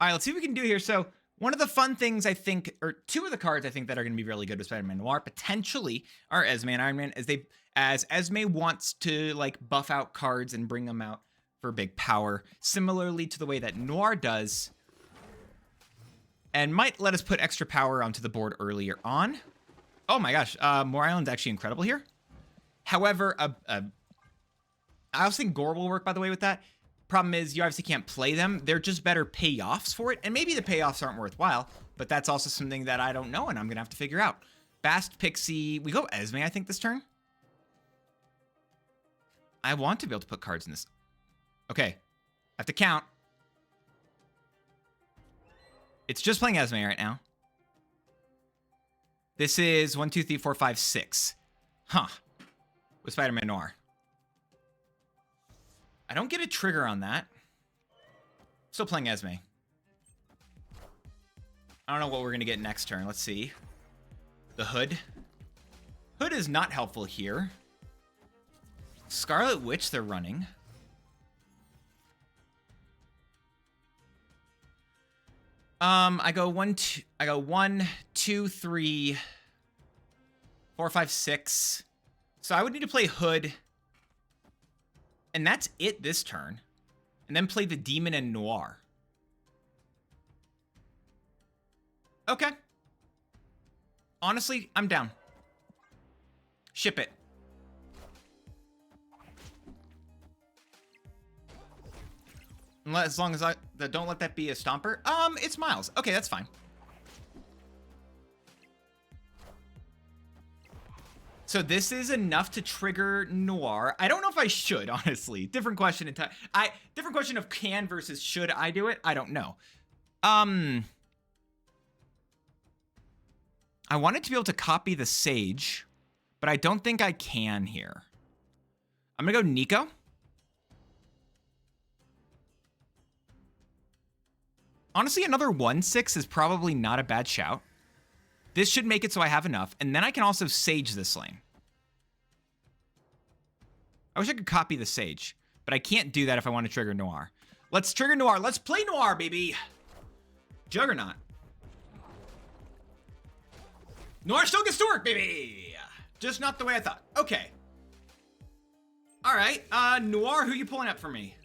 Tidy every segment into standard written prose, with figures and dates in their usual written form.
All right, let's see what we can do here. So one of the fun things I think, or two of the cards I think that are going to be really good with Spider-Man Noir potentially are Esme and Iron Man, as Esme wants to like buff out cards and bring them out for big power, similarly to the way that Noir does, and might let us put extra power onto the board earlier on. Oh my gosh, Moore Island's actually incredible here. However, I also think Gore will work, by the way, with that. Problem is, you obviously can't play them. They're just better payoffs for it, and maybe the payoffs aren't worthwhile, but that's also something that I don't know, and I'm going to have to figure out. Bast, Pixie, we go Esme, I think, this turn. I want to be able to put cards in this. Okay, I have to count. It's just playing Esme right now. This is 1, 2, 3, 4, 5, 6. Huh. With Spider-Man Noir. I don't get a trigger on that. Still playing Esme. I don't know what we're going to get next turn. Let's see. The Hood. Hood is not helpful here. Scarlet Witch they're running. I go 1, 2, 3, 4, 5, 6. So I would need to play Hood. And that's it this turn. And then play the Demon and Noir. Okay. Honestly, I'm down. Ship it. As long as don't let that be a stomper. It's Miles. Okay, that's fine. So this is enough to trigger Noir. I don't know if I should, honestly. Different question entirely. Different question of can versus should I do it? I don't know. I wanted to be able to copy the Sage, but I don't think I can here. I'm gonna go Nico. Honestly, another 1/6 is probably not a bad shout. This should make it so I have enough, and then I can also Sage this lane. I wish I could copy the Sage, but I can't do that if I want to trigger Noir. Let's trigger Noir. Let's play Noir, baby. Juggernaut. Noir still gets to work, baby. Just not the way I thought. Okay. All right. Noir, who you pulling up for me?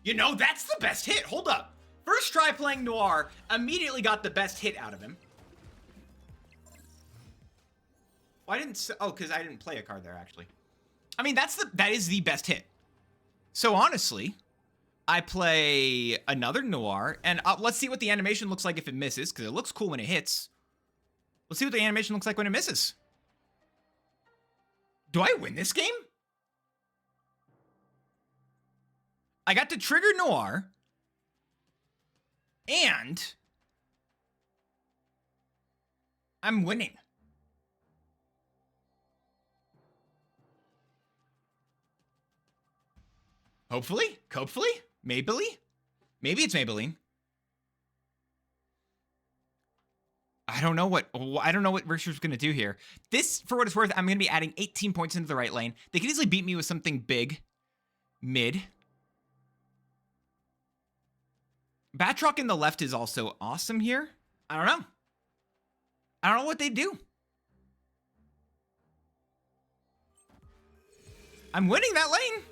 You know, that's the best hit. Hold up. First try playing Noir, immediately got the best hit out of him. Why didn't... Oh, because I didn't play a card there, actually. I mean, that is the best hit. So honestly, I play another Noir, and let's see what the animation looks like if it misses, because it looks cool when it hits. Let's see what the animation looks like when it misses. Do I win this game? I got to trigger Noir, and I'm winning. Hopefully, Maybelline. Maybe it's Maybelline. I don't know what Richard's going to do here. This, for what it's worth, I'm going to be adding 18 points into the right lane. They could easily beat me with something big, mid. Batroc in the left is also awesome here. I don't know. I don't know what they do. I'm winning that lane.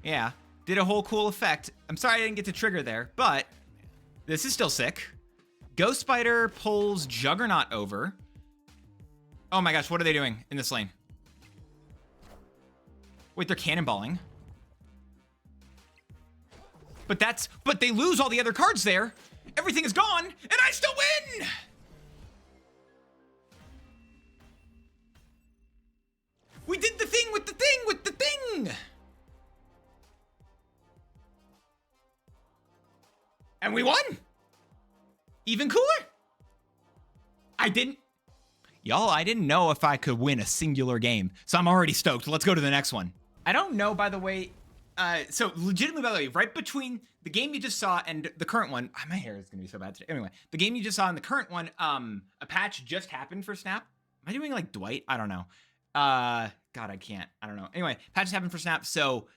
Yeah, did a whole cool effect. I'm sorry I didn't get to trigger there, but this is still sick. Ghost Spider pulls Juggernaut over. Oh my gosh, what are they doing in this lane? Wait, they're cannonballing. But they lose all the other cards there. Everything is gone, and I still win! We did the thing with the thing with the thing! And we won! Even cooler! I didn't know if I could win a singular game, so I'm already stoked. Let's go to the next one. I don't know, by the way, so legitimately, by the way, right between the game you just saw and the current one, my hair is gonna be so bad today. Anyway, the game you just saw and the current one, a patch just happened for Snap. Am I doing like Dwight? I don't know. God, I can't. I don't know. Anyway, patches happened for Snap, so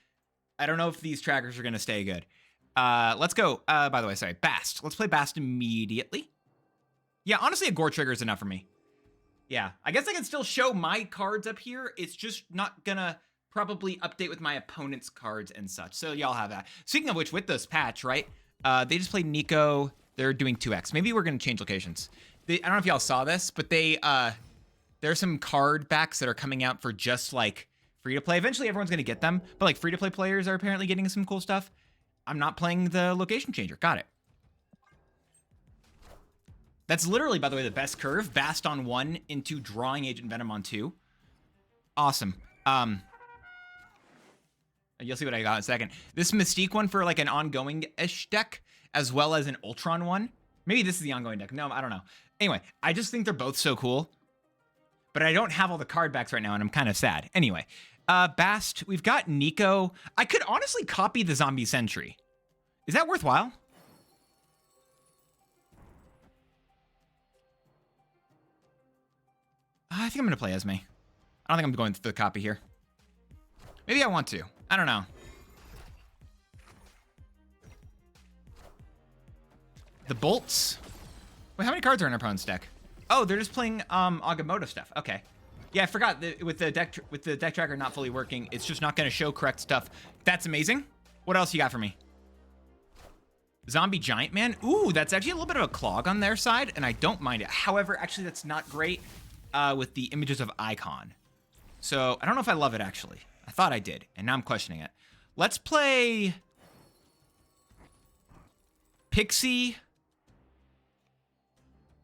I don't know if these trackers are gonna stay good. Let's go. By the way, sorry, Bast. Let's play Bast immediately. Yeah, honestly, a gore trigger is enough for me. Yeah, I guess I can still show my cards up here. It's just not gonna probably update with my opponent's cards and such. So y'all have that. Speaking of which, with this patch, right? They just played Nico. They're doing 2x. Maybe we're gonna change locations. I don't know if y'all saw this, but there's some card backs that are coming out for just like free to play. Eventually, everyone's gonna get them, but like free to play players are apparently getting some cool stuff. I'm not playing the location changer. Got it. That's literally, by the way, the best curve. Bast on 1 into drawing Agent Venom on 2. Awesome. You'll see what I got in a second. This Mystique one for like an ongoing-ish deck, as well as an Ultron one. Maybe this is the ongoing deck. No, I don't know. Anyway, I just think they're both so cool. But I don't have all the card backs right now, and I'm kind of sad. Anyway, Bast, we've got Nico. I could honestly copy the Zombie Sentry. Is that worthwhile? I think I'm going to play Esme. I don't think I'm going for the copy here. Maybe I want to. I don't know. The bolts. Wait, how many cards are in our opponent's deck? Oh, they're just playing Agamotto stuff. Okay. Yeah, I forgot that with the deck tracker not fully working, it's just not going to show correct stuff. That's amazing. What else you got for me? Zombie Giant Man. Ooh, that's actually a little bit of a clog on their side, and I don't mind it. However, actually, that's not great with the images of Icon. So I don't know if I love it, actually. I thought I did, and now I'm questioning it. Let's play Pixie.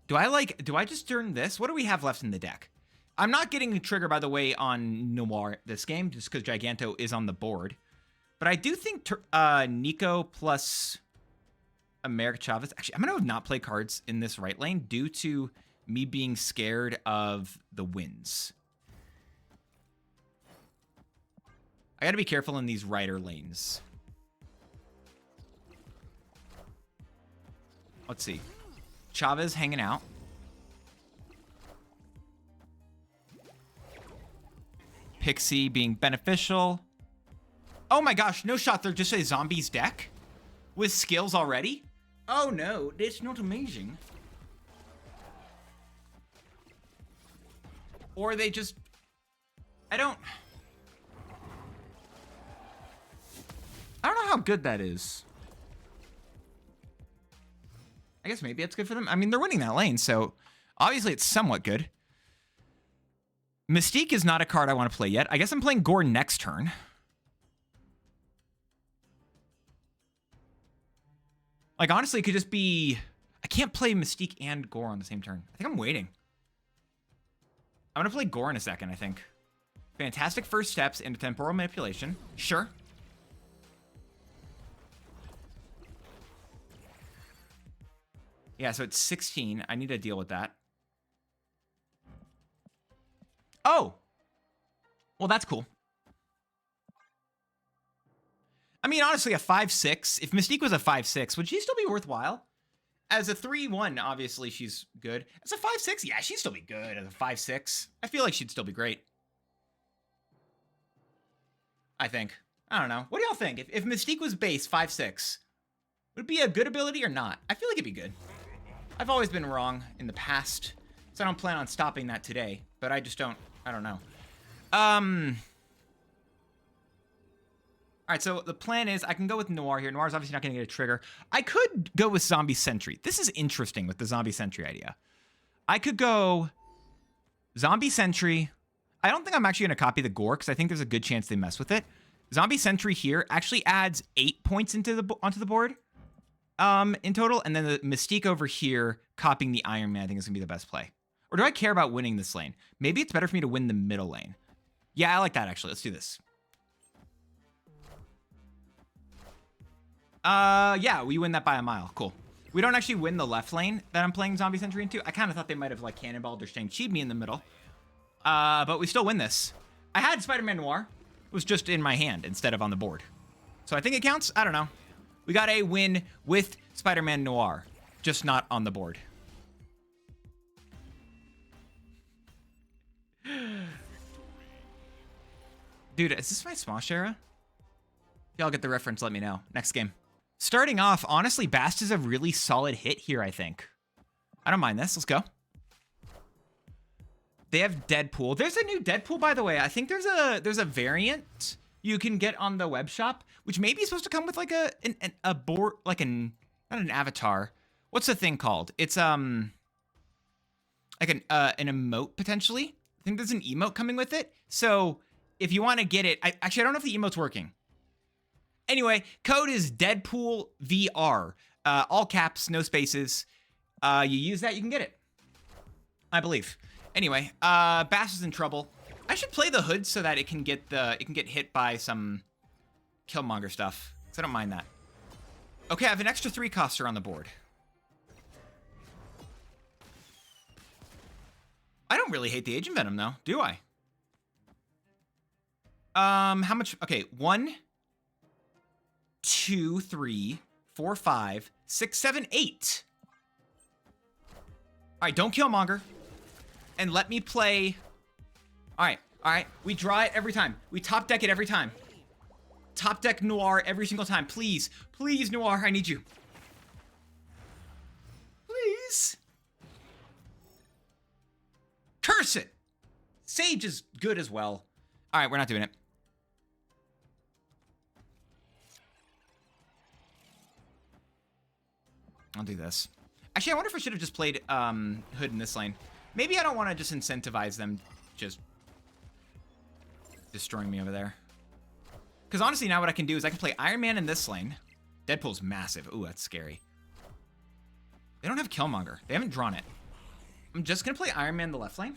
Do I just turn this? What do we have left in the deck? I'm not getting a trigger, by the way, on Noir this game, just because Giganto is on the board. But I do think Nico plus America Chavez. Actually, I'm going to not play cards in this right lane due to me being scared of the winds. I got to be careful in these rider lanes. Let's see. Chavez hanging out. Pixie being beneficial. Oh my gosh, no shot. They're just a zombies deck with skills already. Oh no, it's not amazing. Or they just... I don't know how good that is. I guess maybe it's good for them. I mean, they're winning that lane, so obviously it's somewhat good. Mystique is not a card I want to play yet. I guess I'm playing Gore next turn. Like, honestly, it could just be... I can't play Mystique and Gore on the same turn. I think I'm waiting. I'm going to play Gore in a second, I think. Fantastic first steps into temporal manipulation. Sure. Yeah, so it's 16. I need to deal with that. Oh! Well, that's cool. I mean, honestly, a 5-6. If Mystique was a 5-6, would she still be worthwhile? As a 3-1, obviously, she's good. As a 5-6, yeah, she'd still be good. As a 5-6, I feel like she'd still be great. I think. I don't know. What do y'all think? If Mystique was base 5-6, would it be a good ability or not? I feel like it'd be good. I've always been wrong in the past, so I don't plan on stopping that today. But I just don't... I don't know. All right, so the plan is I can go with Noir here. Noir's obviously not going to get a trigger. I could go with Zombie Sentry. This is interesting with the Zombie Sentry idea. I could go Zombie Sentry. I don't think I'm actually going to copy the Gore because I think there's a good chance they mess with it. Zombie Sentry here actually adds 8 points onto the board in total. And then the Mystique over here copying the Iron Man I think is going to be the best play. Or do I care about winning this lane? Maybe it's better for me to win the middle lane. Yeah, I like that, actually. Let's do this. Yeah, we win that by a mile. Cool. We don't actually win the left lane that I'm playing Zombie Sentry into. I kind of thought they might have, like, cannonballed or shang-chi'd me in the middle. But we still win this. I had Spider-Man Noir. It was just in my hand instead of on the board. So I think it counts. I don't know. We got a win with Spider-Man Noir. Just not on the board. Dude, is this my Smosh era? Y'all get the reference, let me know. Next game. Starting off, honestly, Bast is a really solid hit here, I think. I don't mind this. Let's go. They have Deadpool. There's a new Deadpool, by the way. I think there's a variant you can get on the web shop, which may be supposed to come with like a board, like not an avatar. What's the thing called? It's like an emote potentially. I think there's an emote coming with it. So if you want to get it, I don't know if the emote's working. Anyway, code is Deadpool VR. All caps, no spaces. You use that, you can get it. I believe. Anyway, Bast is in trouble. I should play the hood so that it can get hit by some Killmonger stuff. So I don't mind that. Okay, I have an extra 3-coster on the board. I don't really hate the Agent Venom though, do I? How much? Okay, 1, 2, 3, 4, 5, 6, 7, 8. All right, don't Killmonger. And let me play. All right. We draw it every time. We top deck it every time. Top deck Noir every single time. Please, please, Noir, I need you. Please. Curse it. Sage is good as well. All right, we're not doing it. I'll do this. Actually, I wonder if I should have just played Hood in this lane. Maybe I don't want to just incentivize them just destroying me over there. Because honestly, now what I can do is I can play Iron Man in this lane. Deadpool's massive. Ooh, that's scary. They don't have Killmonger. They haven't drawn it. I'm just going to play Iron Man in the left lane.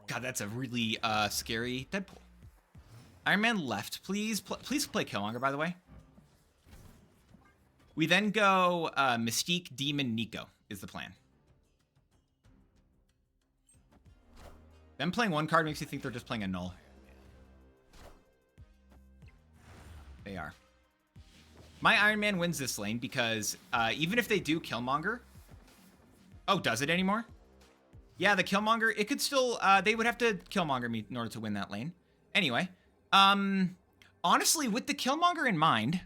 God, that's a really scary Deadpool. Iron Man left. Please play Killmonger, by the way. We then go Mystique, Demon, Nico is the plan. Them playing one card makes you think they're just playing a null. They are. My Iron Man wins this lane because even if they do Killmonger... Oh, does it anymore? Yeah, the Killmonger, it could still... they would have to Killmonger me in order to win that lane. Anyway, honestly, with the Killmonger in mind...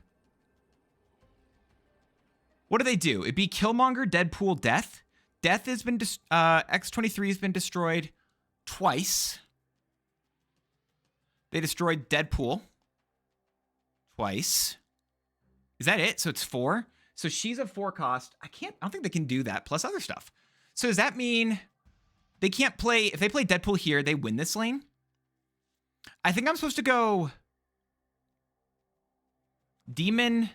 What do they do? It'd be Killmonger, Deadpool, Death. Death has been... X-23 has been destroyed twice. They destroyed Deadpool twice. Is that it? So it's 4? So she's a 4 cost. I don't think they can do that, plus other stuff. So does that mean they can't play... If they play Deadpool here, they win this lane? I think I'm supposed to go... Demon,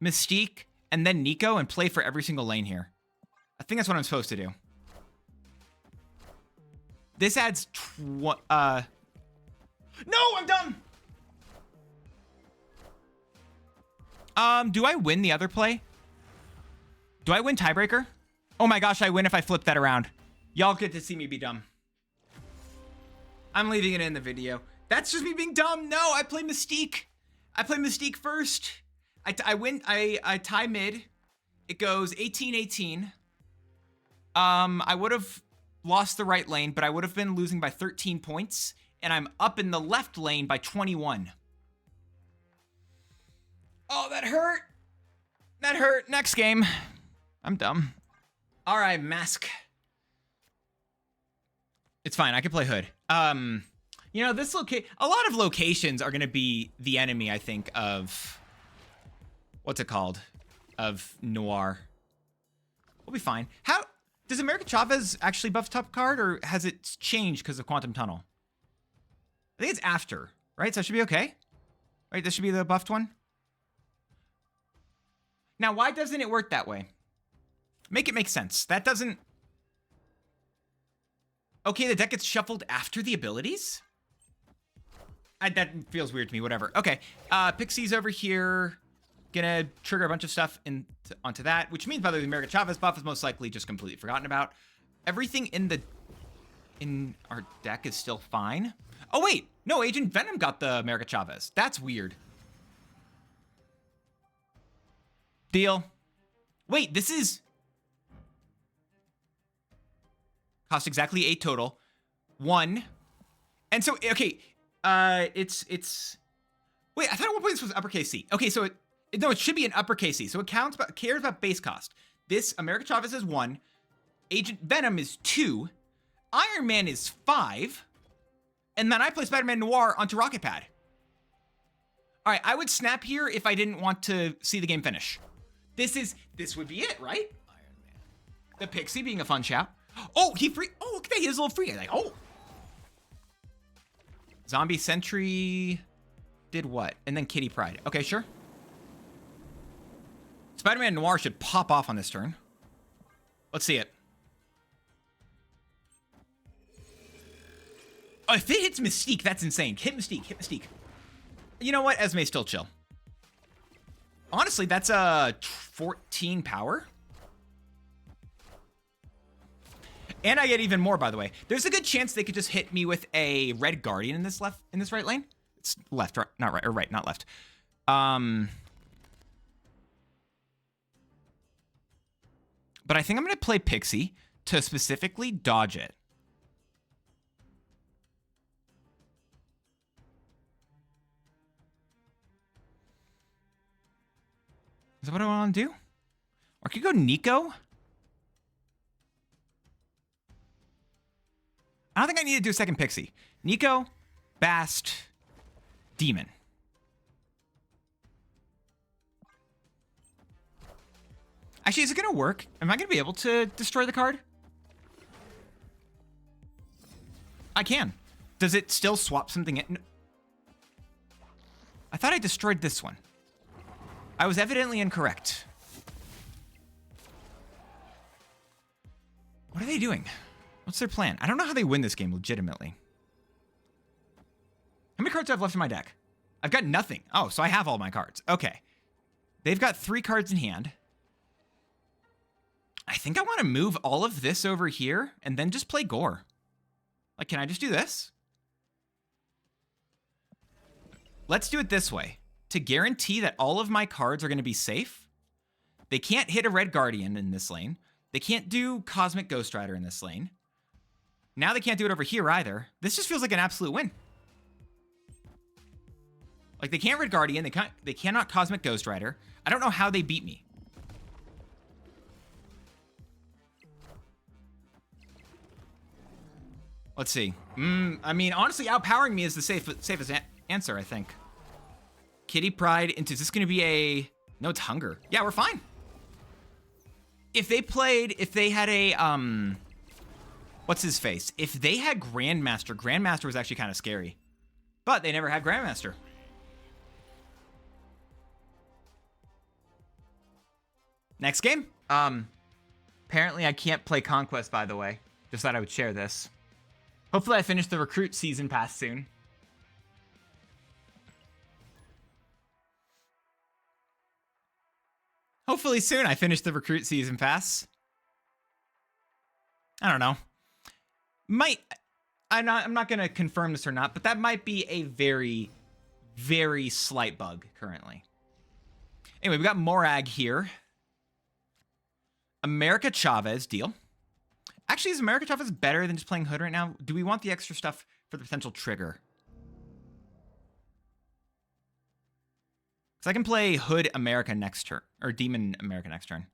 Mystique, and then Nico and play for every single lane here. I think that's what I'm supposed to do. This adds... No, I'm dumb! Do I win the other play? Do I win tiebreaker? Oh my gosh, I win if I flip that around. Y'all get to see me be dumb. I'm leaving it in the video. That's just me being dumb. No, I play Mystique. I play Mystique first. I win. I tie mid. It goes 18-18. I would have lost the right lane, but I would have been losing by 13 points. And I'm up in the left lane by 21. Oh, that hurt. That hurt. Next game. I'm dumb. All right, mask. It's fine. I can play Hood. You know, this a lot of locations are going to be the enemy, I think, of... What's it called? Of Noir. We'll be fine. How... Does America Chavez actually buff top card, or has it changed because of Quantum Tunnel? I think it's after, right? So it should be okay. Right, this should be the buffed one. Now, why doesn't it work that way? Make it make sense. That doesn't... Okay, the deck gets shuffled after the abilities? That feels weird to me, whatever. Okay, Pixie's over here. Gonna trigger a bunch of stuff onto that, which means, by the way, the America Chavez buff is most likely just completely forgotten about. Everything in our deck is still fine. Oh, wait. No, Agent Venom got the America Chavez. That's weird. Deal. Wait, this is... Cost exactly 8 total. 1. And so, okay, It's. Wait, I thought at one point this was uppercase C. Okay, so it should be an uppercase C. So it cares about base cost. This America Chavez is 1, Agent Venom is 2, Iron Man is 5, and then I play Spider-Man Noir onto Rocket Pad. All right, I would snap here if I didn't want to see the game finish. This would be it, right? Iron Man. The Pixie being a fun shout. Oh, he free. Oh, look at that. He has a little free. Like, oh. Zombie Sentry did what? And then Kitty Pryde. Okay, sure. Spider-Man Noir should pop off on this turn. Let's see it. Oh, if it hits Mystique, that's insane. Hit Mystique, hit Mystique. You know what? Esme's still chill. Honestly, that's a 14 power. And I get even more, by the way. There's a good chance they could just hit me with a Red Guardian in this right lane. It's left, right, not right, or right, not left. But I think I'm gonna play Pixie to specifically dodge it. Is that what I want to do? Or I could go Nico. I don't think I need to do a second Pixie. Nico, Bast, Demon. Actually, is it going to work? Am I going to be able to destroy the card? I can. Does it still swap something in? I thought I destroyed this one. I was evidently incorrect. What are they doing? What's their plan? I don't know how they win this game legitimately. How many cards do I have left in my deck? I've got nothing. Oh, so I have all my cards. Okay. They've got 3 cards in hand. I think I want to move all of this over here and then just play Gore. Like, can I just do this? Let's do it this way. To guarantee that all of my cards are going to be safe, they can't hit a Red Guardian in this lane. They can't do Cosmic Ghost Rider in this lane. Now they can't do it over here either. This just feels like an absolute win. Like, they can't Red Guardian. They cannot Cosmic Ghost Rider. I don't know how they beat me. Let's see. I mean, honestly, outpowering me is the safest answer, I think. Kitty Pryde into, is this going to be a, no, it's Hunger. Yeah, we're fine. If they had a, what's his face? If they had Grandmaster was actually kind of scary. But they never had Grandmaster. Next game. Apparently I can't play Conquest, by the way. Just thought I would share this. Hopefully I finish the Recruit Season Pass soon. Hopefully soon I finish the Recruit Season Pass. I don't know. I'm not going to confirm this or not, but that might be a very, very slight bug currently. Anyway, we got Morag here. America Chavez, deal. Actually, is America Chavez better than just playing Hood right now? Do we want the extra stuff for the potential trigger? Because I can play Hood America next turn, or Demon America next turn.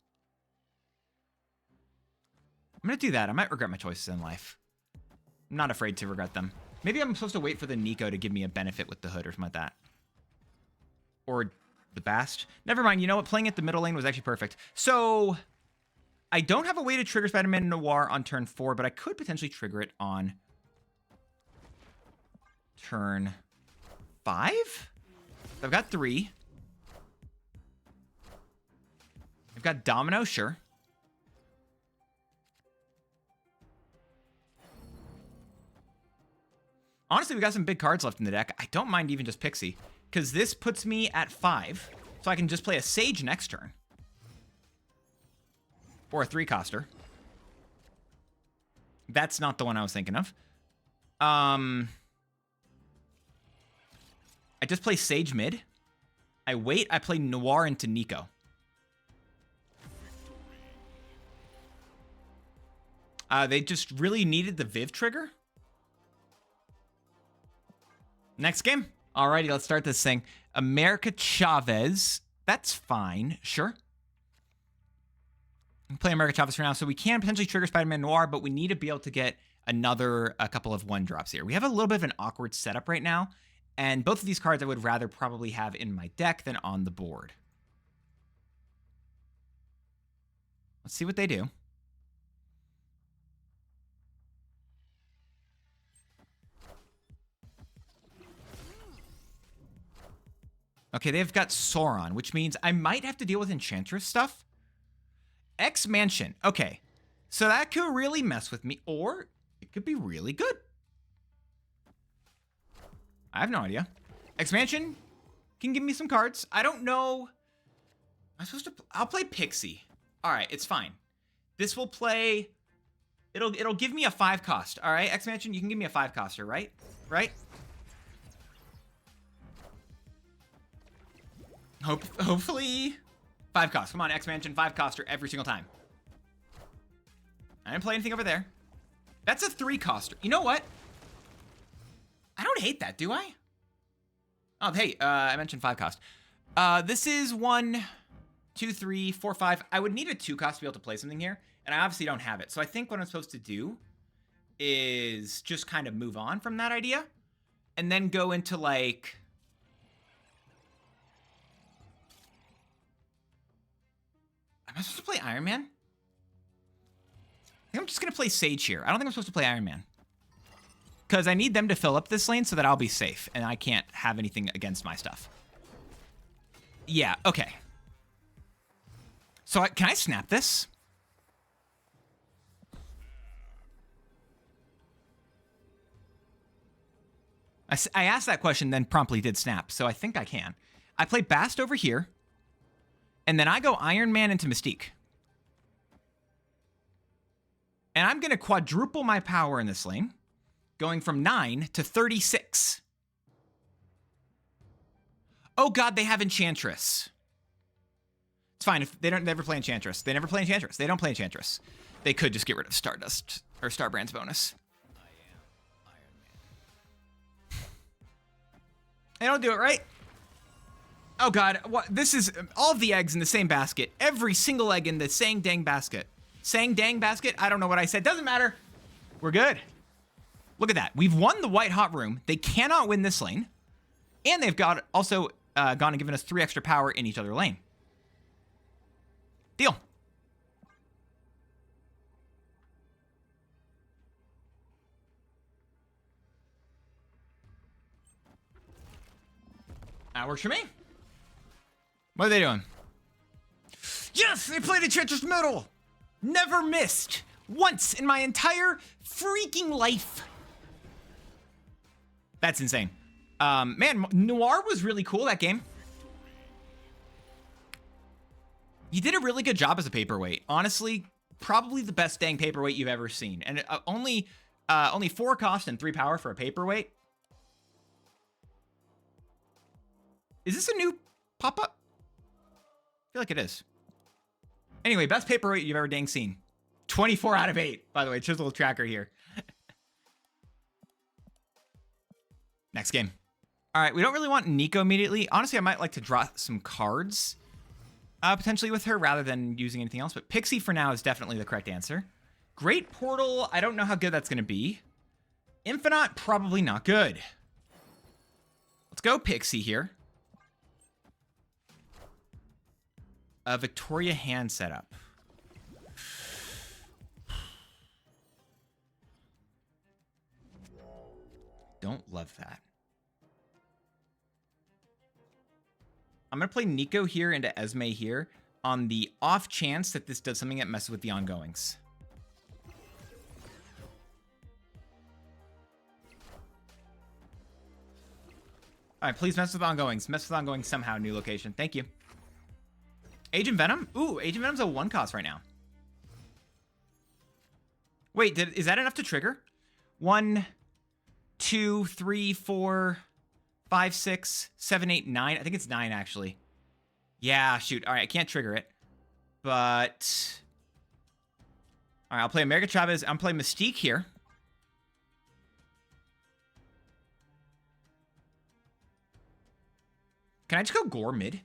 I'm going to do that. I might regret my choices in life. I'm not afraid to regret them. Maybe I'm supposed to wait for the Nico to give me a benefit with the Hood or something like that. Or the Bast. Never mind. You know what? Playing at the middle lane was actually perfect. So I don't have a way to trigger Spider-Man Noir on turn 4, but I could potentially trigger it on turn 5. I've got 3. I've got Domino, sure. Honestly, we got some big cards left in the deck. I don't mind even just Pixie, because this puts me at 5, so I can just play a Sage next turn. Or a 3-coster. That's not the one I was thinking of. I just play Sage mid. I wait, I play Noir into Nico. They just really needed the Viv trigger. Next game. Alrighty, let's start this thing. America Chavez. That's fine. Sure. I'm playing America Chavez for now, so we can potentially trigger Spider-Man Noir, but we need to be able to get a couple of 1-drops here. We have a little bit of an awkward setup right now, and both of these cards I would rather probably have in my deck than on the board. Let's see what they do. Okay, they've got Sauron, which means I might have to deal with Enchantress stuff. X-Mansion. Okay, so that could really mess with me, or it could be really good. I have no idea. X-Mansion can give me some cards. I don't know. I'll play Pixie. All right, it's fine. This will play. It'll give me a 5-cost. All right, X-Mansion, you can give me a 5-coster, right? Right? Hopefully 5-cost. Come on, X-Mansion, 5-coster every single time. I didn't play anything over there. That's a 3-coster. You know what? I don't hate that, do I? Oh, hey, I mentioned 5-cost. This is 1, 2, 3, 4, 5. I would need a 2-cost to be able to play something here, and I obviously don't have it. So I think what I'm supposed to do is just kind of move on from that idea and then go into like... Am I supposed to play Iron Man? I think I'm just going to play Sage here. I don't think I'm supposed to play Iron Man. Because I need them to fill up this lane so that I'll be safe. And I can't have anything against my stuff. Yeah, okay. So can I snap this? I asked that question, then promptly did snap. So I think I can. I play Bast over here. And then I go Iron Man into Mystique. And I'm going to quadruple my power in this lane, going from 9 to 36. Oh god, they have Enchantress. It's fine if they don't never play Enchantress. They never play Enchantress. They don't play Enchantress. They could just get rid of Stardust or Starbrand's bonus. I am Iron Man. They don't do it right. Oh god, what? This is all of the eggs in the same basket. Every single egg in the sang dang basket. Sang dang basket? I don't know what I said. Doesn't matter. We're good. Look at that. We've won the white hot room. They cannot win this lane. And they've got also gone and given us 3 extra power in each other lane. Deal. That works for me. What are they doing? Yes, they played Enchantress Middle. Never missed. Once in my entire freaking life. That's insane. Man, Noir was really cool that game. You did a really good job as a paperweight. Honestly, probably the best dang paperweight you've ever seen. And only 4 cost and 3 power for a paperweight. Is this a new pop-up? I feel like it is. Anyway, best paperweight you've ever dang seen. 24 out of 8, by the way. Chisel tracker here. Next game. All right, we don't really want Nico immediately. Honestly, I might like to draw some cards potentially with her rather than using anything else. But Pixie for now is definitely the correct answer. Great Portal. I don't know how good that's going to be. Infinite, probably not good. Let's go Pixie here. Victoria hand setup. Don't love that. I'm going to play Nico here into Esme here on the off chance that this does something that messes with the ongoings. All right, please mess with ongoings. Mess with ongoings somehow, new location. Thank you. Agent Venom? Ooh, Agent Venom's a 1 cost right now. Wait, is that enough to trigger? 1, 2, 3, 4, 5, 6, 7, 8, 9. I think it's 9, actually. Yeah, shoot. All right, I can't trigger it. But... all right, I'll play America Chavez. I'm playing Mystique here. Can I just go gore mid? I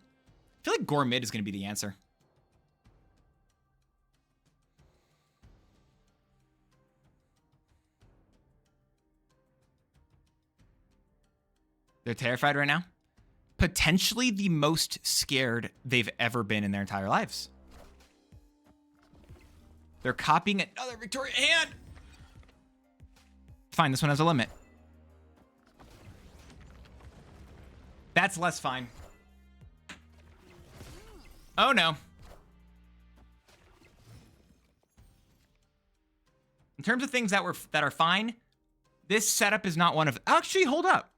feel like gore mid is going to be the answer. They're terrified right now. Potentially the most scared they've ever been in their entire lives. They're copying another Victoria hand. Fine, this one has a limit. That's less fine. Oh no. In terms of things that are fine, this setup is not one of. Actually, hold up.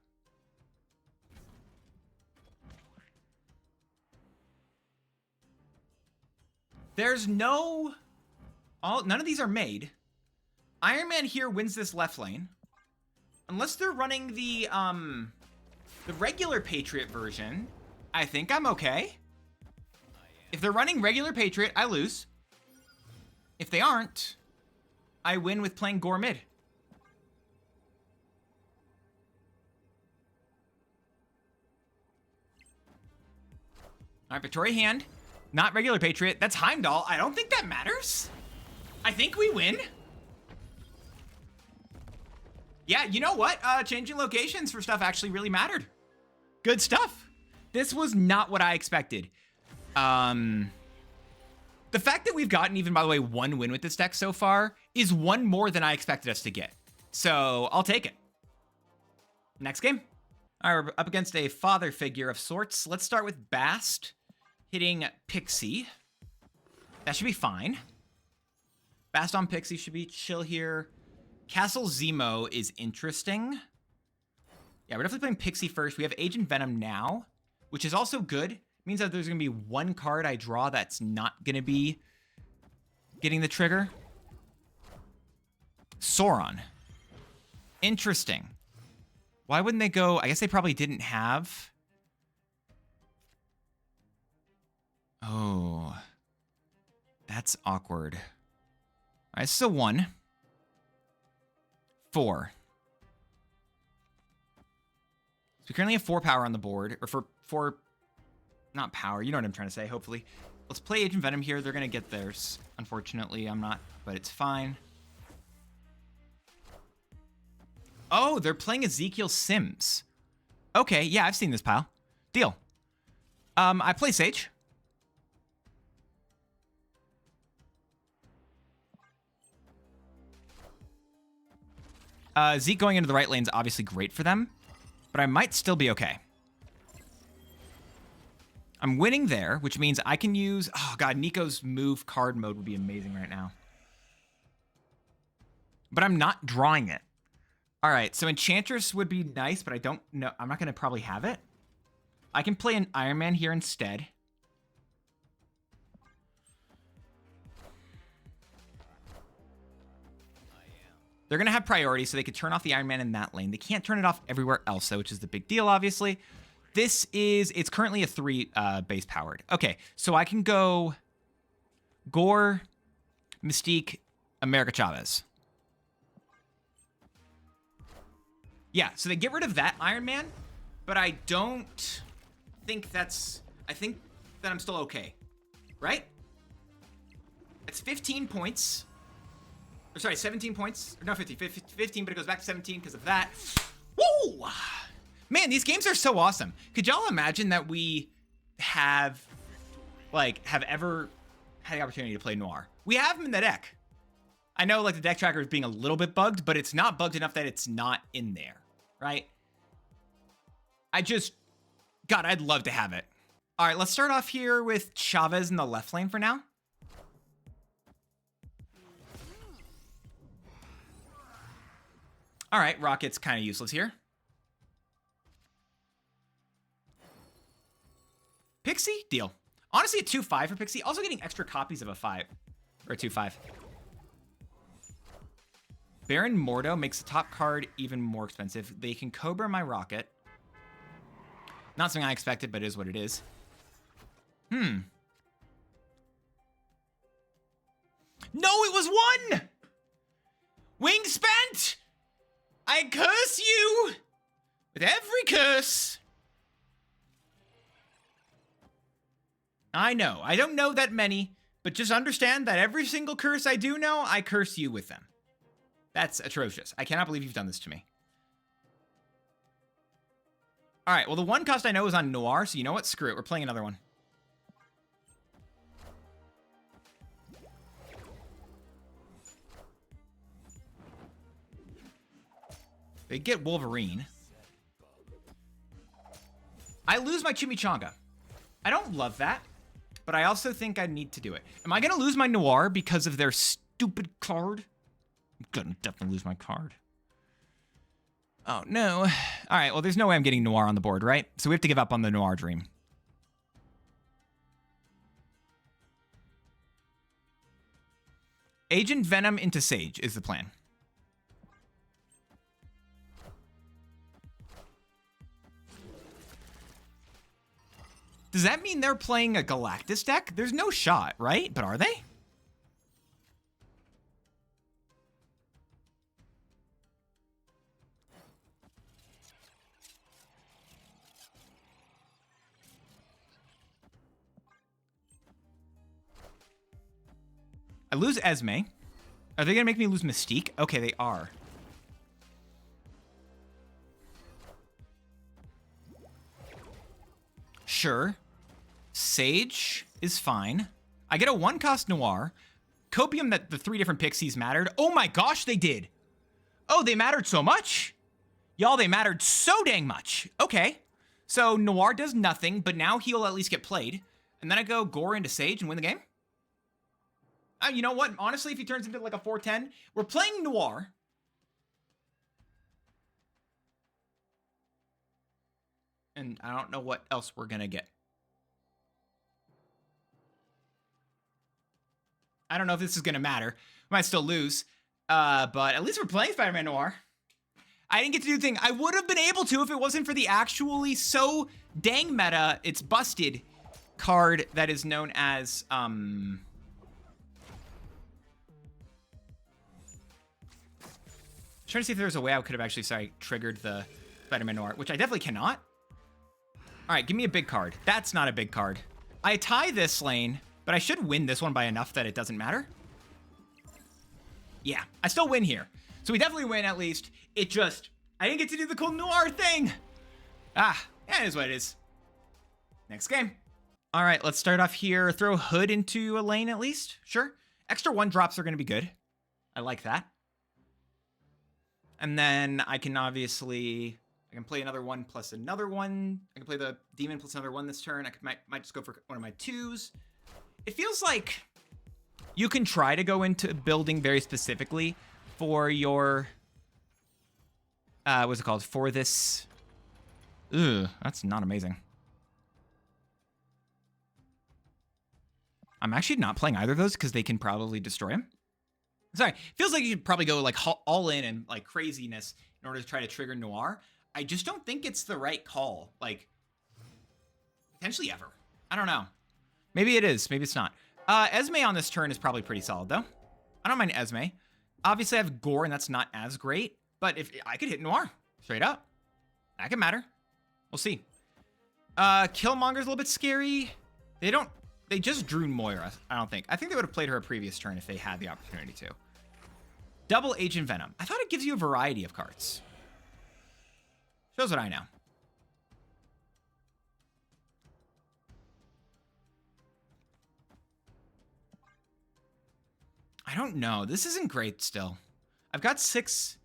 There's no. None of these are made. Iron Man here wins this left lane, unless they're running the regular Patriot version. I think I'm okay. If they're running regular Patriot, I lose. If they aren't, I win with playing gore mid. All right, Victoria hand. Not regular Patriot. That's Heimdall. I don't think that matters. I think we win. Yeah, you know what? Changing locations for stuff actually really mattered. Good stuff. This was not what I expected. The fact that we've gotten, even by the way, one win with this deck so far is one more than I expected us to get. So I'll take it. Next game. All right, we're up against a father figure of sorts. Let's start with Bast hitting Pixie. That should be fine. Bast on Pixie should be chill here. Castle Zemo is interesting. Yeah, we're definitely playing Pixie first. We have Agent Venom now, which is also good. It means that there's going to be one card I draw that's not going to be getting the trigger. Sauron. Interesting. Why wouldn't they go? I guess they probably didn't have. Oh. That's awkward. All right, this is a 1. 4. So we currently have 4 power on the board, or for 4, not power, you know what I'm trying to say, hopefully. Let's play Agent Venom here. They're going to get theirs. Unfortunately, I'm not, but it's fine. Oh, they're playing Ezekiel Sims. Okay, yeah, I've seen this pile. Deal. I play Sage. Zeke going into the right lane is obviously great for them, but I might still be okay. I'm winning there, which means I can use... Oh, God, Nico's move card mode would be amazing right now. But I'm not drawing it. All right, so Enchantress would be nice, but I don't know. I'm not going to probably have it. I can play an Iron Man here instead. They're going to have priority, so they could turn off the Iron Man in that lane. They can't turn it off everywhere else, though, which is the big deal, obviously. It's currently a 3 base powered. Okay, so I can go Gore, Mystique, America Chavez. Yeah, so they get rid of that Iron Man, but I don't think that's... I think that I'm still okay, right? It's 15 points. Or sorry, 17 points. No, 15, but it goes back to 17 because of that. Woo! Man, these games are so awesome. Could y'all imagine that we have ever had the opportunity to play Noir? We have him in the deck. I know, like, the deck tracker is being a little bit bugged, but it's not bugged enough that it's not in there, right? God, I'd love to have it. All right, let's start off here with Chavez in the left lane for now. All right, Rocket's kind of useless here. Pixie? Deal. Honestly, a 2-5 for Pixie. Also getting extra copies of a 5. Or a 2-5. Baron Mordo makes the top card even more expensive. They can Cobra my Rocket. Not something I expected, but it is what it is. No, it was 1! Wing spent! I curse you with every curse. I know. I don't know that many, but just understand that every single curse I do know, I curse you with them. That's atrocious. I cannot believe you've done this to me. All right, well, the one cost I know is on Noir, so you know what? Screw it. We're playing another one. They get Wolverine. I lose my Chimichanga. I don't love that, but I also think I need to do it. Am I going to lose my Noir because of their stupid card? I'm going to definitely lose my card. Oh, no. All right, well, there's no way I'm getting Noir on the board, right? So we have to give up on the Noir dream. Agent Venom into Sage is the plan. Does that mean they're playing a Galactus deck? There's no shot, right? But are they? I lose Esme. Are they going to make me lose Mystique? Okay, they are. Sure. Sage is fine. I get a one-cost Noir. Copium that the 3 different pixies mattered. Oh my gosh, they did. Oh, they mattered so much. Y'all, they mattered so dang much. Okay. So Noir does nothing, but now he'll at least get played. And then I go Gore into Sage and win the game. You know what? Honestly, if he turns into like a 4-10, we're playing Noir. And I don't know what else we're going to get. I don't know if this is going to matter. We might still lose. But at least we're playing Spider-Man Noir. I didn't get to do the thing. I would have been able to if it wasn't for the actually so dang meta, it's busted card that is known as... trying to see if there was a way I could have actually, triggered the Spider-Man Noir, which I definitely cannot. All right, give me a big card. That's not a big card. I tie this lane, but I should win this one by enough that it doesn't matter. Yeah, I still win here. So we definitely win at least. It just, I didn't get to do the cool Noir thing. Yeah, it is what it is. Next game. All right, let's start off here. Throw Hood into a lane at least. Sure. Extra 1-drops are going to be good. I like that. And then I can obviously, I can play another one plus another one. I can play the demon plus another one this turn. Might just go for one of my 2s. It feels like you can try to go into building very specifically for your, what's it called? For this, that's not amazing. I'm actually not playing either of those because they can probably destroy him. Sorry, feels like you should probably go like all in and like craziness in order to try to trigger Noir. I just don't think it's the right call. Like, potentially ever. I don't know. Maybe it is. Maybe it's not. Esme on this turn is probably pretty solid though. I don't mind Esme. Obviously I have Gore and that's not as great, but if I could hit Noir straight up, that could matter. We'll see. Killmonger's a little bit scary. They just drew Moira, I don't think. I think they would have played her a previous turn if they had the opportunity to. Double Agent Venom. I thought it gives you a variety of cards. Shows what I know. I don't know. This isn't great still. I've got 6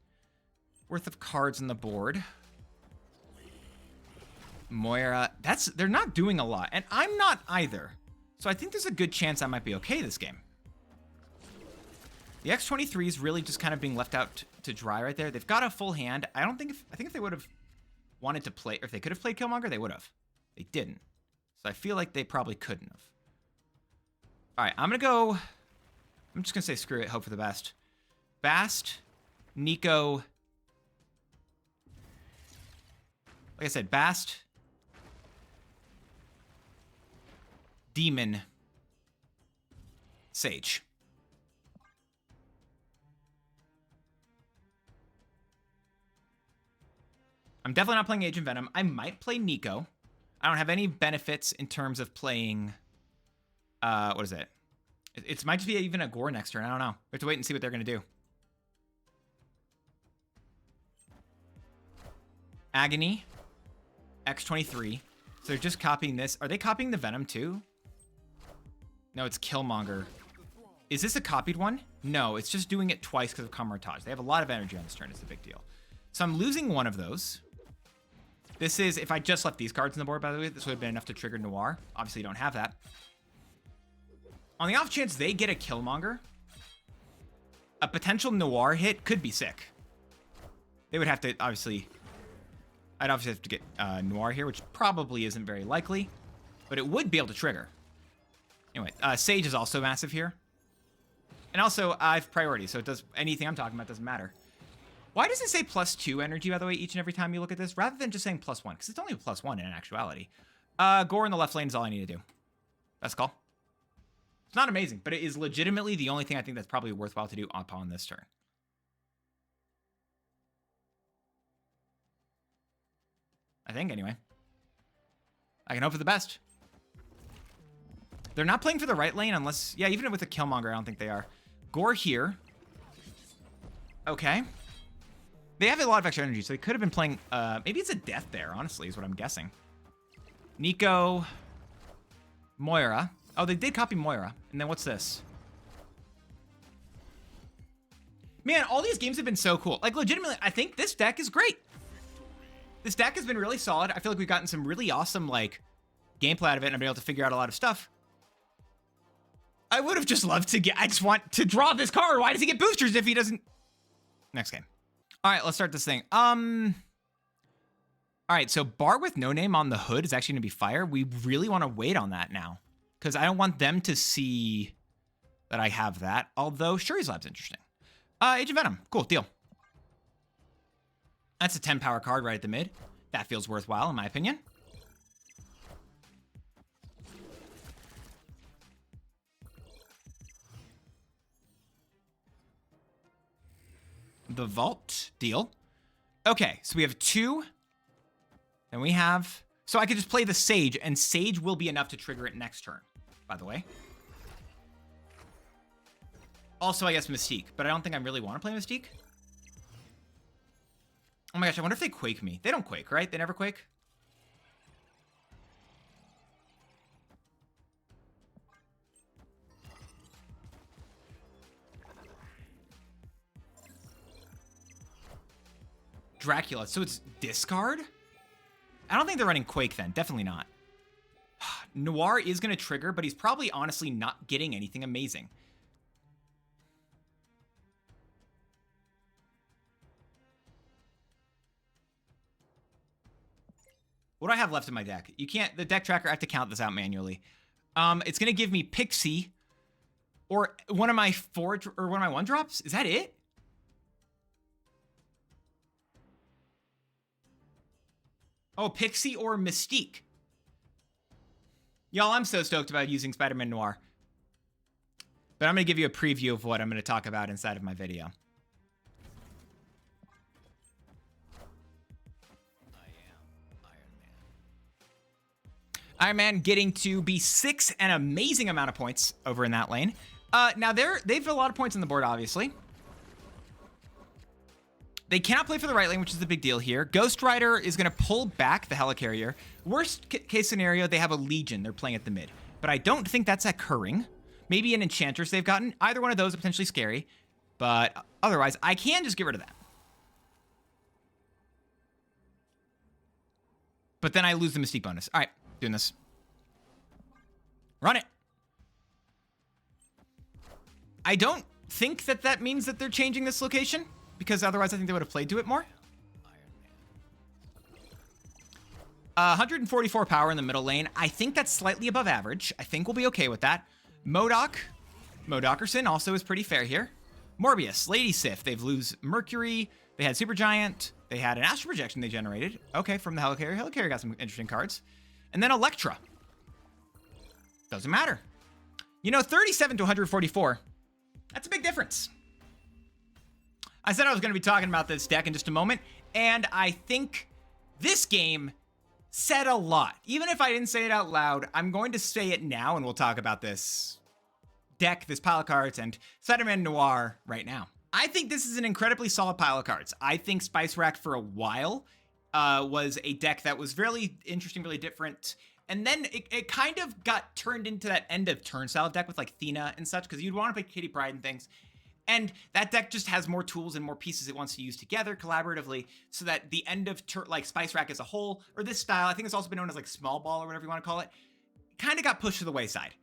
worth of cards on the board. Moira. They're not doing a lot. And I'm not either. So I think there's a good chance I might be okay this game. The X23 is really just kind of being left out to dry right there. They've got a full hand. I think if they would have wanted to play, or if they could have played Killmonger, they would have. They didn't. So I feel like they probably couldn't have. All right, I'm just going to say screw it, hope for the best. Bast, Nico. Like I said, Bast, Demon, Sage. I'm definitely not playing Agent Venom. I might play Nico. I don't have any benefits in terms of playing What is it? It might just be even a gore next turn. I don't know. We have to wait and see what they're going to do. Agony. X23. So they're just copying this. Are they copying the Venom too? No, it's Killmonger. Is this a copied one? No, it's just doing it twice because of Camartage. They have a lot of energy on this turn. It's a big deal. So I'm losing one of those. This is, if I just left these cards on the board, by the way, this would have been enough to trigger Noir. Obviously, you don't have that. On the off chance they get a Killmonger, a potential Noir hit could be sick. They would have to, obviously... I'd obviously have to get Noir here, which probably isn't very likely, but it would be able to trigger. Anyway, Sage is also massive here. And also, I have priority, so it does anything I'm talking about doesn't matter. Why does it say +2 energy, by the way, each and every time you look at this, rather than just saying +1? Because it's only a +1 in actuality. Gore in the left lane is all I need to do. Best call. It's not amazing, but it is legitimately the only thing I think that's probably worthwhile to do upon this turn. I think, anyway. I can hope for the best. They're not playing for the right lane unless... Yeah, even with a Killmonger, I don't think they are. Gore here. Okay. They have a lot of extra energy, so they could have been playing... maybe it's a death there, honestly, is what I'm guessing. Nico. Moira. Oh, they did copy Moira. And then what's this? Man, all these games have been so cool. Like, legitimately, I think this deck is great. This deck has been really solid. I feel like we've gotten some really awesome, like, gameplay out of it, and I've been able to figure out a lot of stuff. I would have just loved to get... I just want to draw this card. Why does he get boosters if he doesn't... Next game. All right, let's start this thing. All right, so bar with no name on the hood is actually going to be fire. We really want to wait on that now, because I don't want them to see that I have that. Although Shuri's Lab's interesting. Age of Venom. Cool, deal. That's a 10 power card right at the mid. That feels worthwhile, in my opinion. The Vault. Deal. Okay, so we have 2. And we have... So I could just play the Sage, and Sage will be enough to trigger it next turn, by the way. Also, I guess Mystique, but I don't think I really want to play Mystique. Oh my gosh, I wonder if they Quake me. They don't Quake, right? They never Quake? Dracula. So it's discard? I don't think they're running Quake then. Definitely not. Noir is going to trigger, but he's probably honestly not getting anything amazing. What do I have left in my deck? You can't, the deck tracker, I have to count this out manually. It's going to give me Pixie or one of my 4 or one of my 1-drops. Is that it? Oh, Pixie or Mystique. Y'all, I'm so stoked about using Spider-Man Noir. But I'm going to give you a preview of what I'm going to talk about inside of my video. Iron Man getting to be 6, an amazing amount of points over in that lane. Now they've a lot of points on the board, obviously. They cannot play for the right lane, which is the big deal here. Ghost Rider is going to pull back the Helicarrier. Worst case scenario, they have a Legion. They're playing at the mid. But I don't think that's occurring. Maybe an Enchantress they've gotten. Either one of those are potentially scary. But otherwise, I can just get rid of that. But then I lose the Mystique bonus. All right. Doing this. Run it. I don't think that that means that they're changing this location, because otherwise I think they would have played to it more. 144 power in the middle lane. I think that's slightly above average. I think we'll be okay with that. Modockerson also is pretty fair here. Morbius, Lady Sif. They've lose Mercury. They had Supergiant. They had an Astral Projection they generated. Okay, from the Helicarrier. Helicarrier got some interesting cards. And then Electra. Doesn't matter. You know, 37 to 144. That's a big difference. I said I was going to be talking about this deck in just a moment. And I think this game said a lot. Even if I didn't say it out loud, I'm going to say it now, and we'll talk about this deck, this pile of cards, and Spider-Man Noir right now. I think this is an incredibly solid pile of cards. I think Spice Rack for a while was a deck that was really interesting, really different. And then it kind of got turned into that end of turn style deck with like Thena and such, because you'd want to play Kitty Pryde and things. And that deck just has more tools and more pieces it wants to use together collaboratively, so that the end of like Spice Rack as a whole, or this style, I think it's also been known as like small ball or whatever you want to call it, kind of got pushed to the wayside.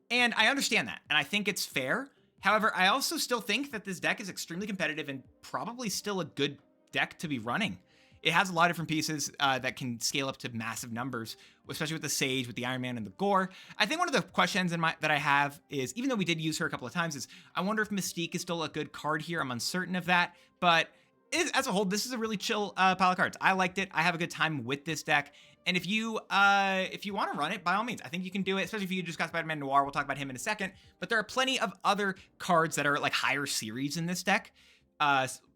And I understand that, and I think it's fair. However, I also still think that this deck is extremely competitive and probably still a good deck to be running. It has a lot of different pieces that can scale up to massive numbers, especially with the Sage, with the Iron Man, and the Gore. I think one of the questions that I have is, even though we did use her a couple of times, is I wonder if Mystique is still a good card here. I'm uncertain of that, but as a whole, this is a really chill pile of cards. I liked it. I have a good time with this deck. And if you want to run it, by all means, I think you can do it, especially if you just got Spider-Man Noir. We'll talk about him in a second. But there are plenty of other cards that are like higher series in this deck.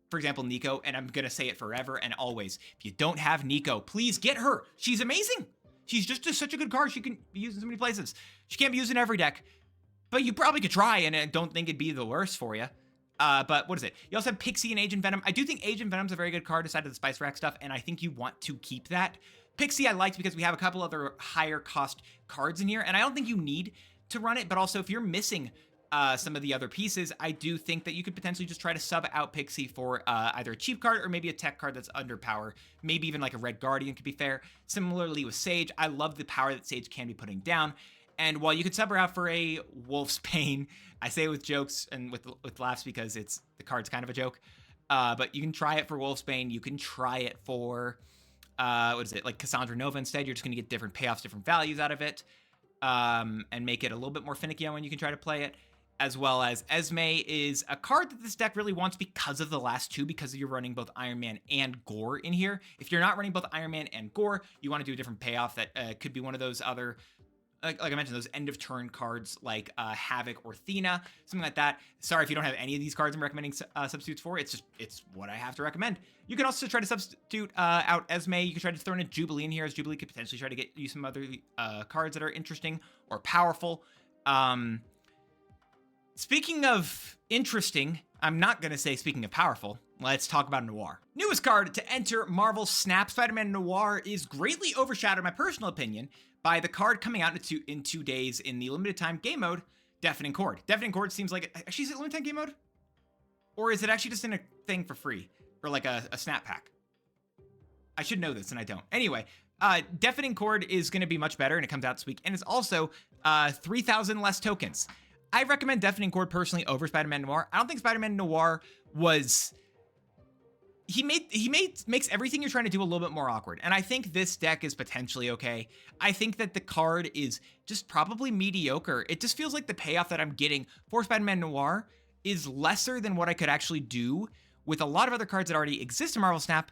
For example, Nico, and I'm going to say it forever and always. If you don't have Nico, please get her. She's amazing. She's just such a good card. She can be used in so many places. She can't be used in every deck, but you probably could try, and I don't think it'd be the worst for you. But what is it? You also have Pixie and Agent Venom. I do think Agent Venom's a very good card aside of the Spice Rack stuff, and I think you want to keep that. Pixie I liked because we have a couple other higher cost cards in here, and I don't think you need to run it, but also if you're missing some of the other pieces, I do think that you could potentially just try to sub out Pixie for either a cheap card or maybe a tech card that's under power. Maybe even like a Red Guardian could be fair. Similarly with Sage, I love the power that Sage can be putting down. And while you could sub her out for a Wolf's Bane, I say it with jokes and with laughs because the card's kind of a joke. But you can try it for Wolf's Bane. You can try it for what is it, like Cassandra Nova instead. You're just going to get different payoffs, different values out of it, and make it a little bit more finicky on when you can try to play it. As well as Esme is a card that this deck really wants because of the last two, because you're running both Iron Man and Gore in here. If you're not running both Iron Man and Gore, you want to do a different payoff that could be one of those other, like I mentioned, those end of turn cards like Havoc or Thena, something like that. Sorry if you don't have any of these cards I'm recommending substitutes for. It's what I have to recommend. You can also try to substitute out Esme. You can try to throw in a Jubilee in here, as Jubilee could potentially try to get you some other cards that are interesting or powerful. Speaking of interesting, I'm not going to say speaking of powerful, let's talk about Noir. Newest card to enter Marvel's Snap, Spider-Man Noir is greatly overshadowed, in my personal opinion, by the card coming out in 2 days in the limited time game mode, Deafening Chord. Deafening Chord seems like, actually, is it limited time game mode? Or is it actually just in a thing for free? Or like a snap pack? I should know this and I don't. Anyway, Deafening Chord is going to be much better and it comes out this week. And it's also 3,000 less tokens. I recommend Deafening Chord personally over Spider-Man Noir. I don't think Spider-Man Noir was... He makes everything you're trying to do a little bit more awkward. And I think this deck is potentially okay. I think that the card is just probably mediocre. It just feels like the payoff that I'm getting for Spider-Man Noir is lesser than what I could actually do with a lot of other cards that already exist in Marvel Snap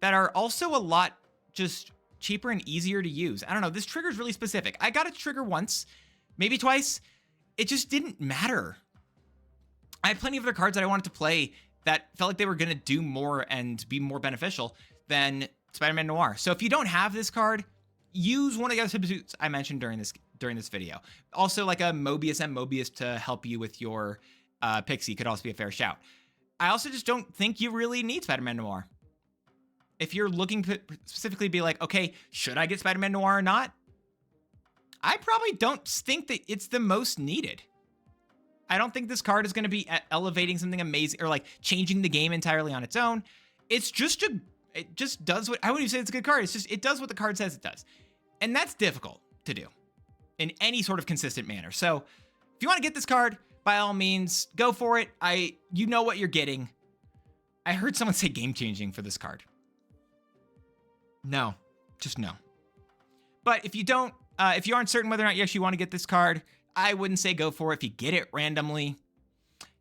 that are also a lot just cheaper and easier to use. I don't know. This trigger is really specific. I got a trigger once, maybe twice. It just didn't matter. I had plenty of other cards that I wanted to play that felt like they were going to do more and be more beneficial than Spider-Man Noir. So if you don't have this card, use one of the other substitutes I mentioned during this video. Also, like a Mobius and Mobius to help you with your Pixie could also be a fair shout. I also just don't think you really need Spider-Man Noir. If you're looking to specifically be like, okay, should I get Spider-Man Noir or not? I probably don't think that it's the most needed. I don't think this card is going to be elevating something amazing or like changing the game entirely on its own. It just does what, I wouldn't even say it's a good card. It does what the card says it does. And that's difficult to do in any sort of consistent manner. So if you want to get this card, by all means, go for it. You know what you're getting. I heard someone say game changing for this card. No, just no. But if you don't, if you aren't certain whether or not you actually want to get this card, I wouldn't say go for it. If you get it randomly,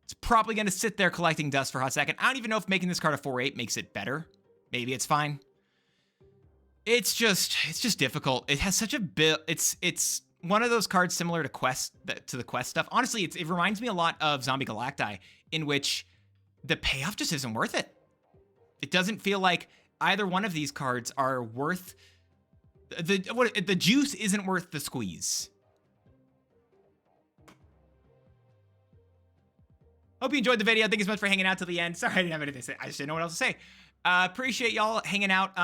it's probably going to sit there collecting dust for a hot second. I don't even know if making this card a 4/8 makes it better. Maybe it's fine. It's just difficult. It has such a bit. It's one of those cards similar to the quest stuff. Honestly, it reminds me a lot of Zombie Galacti, in which the payoff just isn't worth it. It doesn't feel like either one of these cards are worth The juice isn't worth the squeeze. Hope you enjoyed the video. Thank you so much for hanging out till the end. Sorry, I didn't have anything to say. I just didn't know what else to say. Appreciate y'all hanging out.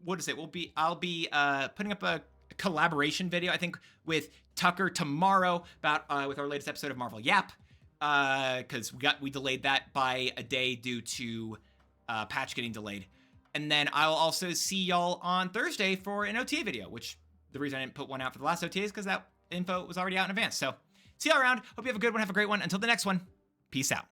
What is it? I'll be putting up a collaboration video, I think, with Tucker tomorrow about with our latest episode of Marvel Yap. Because we delayed that by a day due to patch getting delayed. And then I'll also see y'all on Thursday for an OTA video, which the reason I didn't put one out for the last OTA is because that info was already out in advance. So see y'all around. Hope you have a good one. Have a great one. Until the next one. Peace out.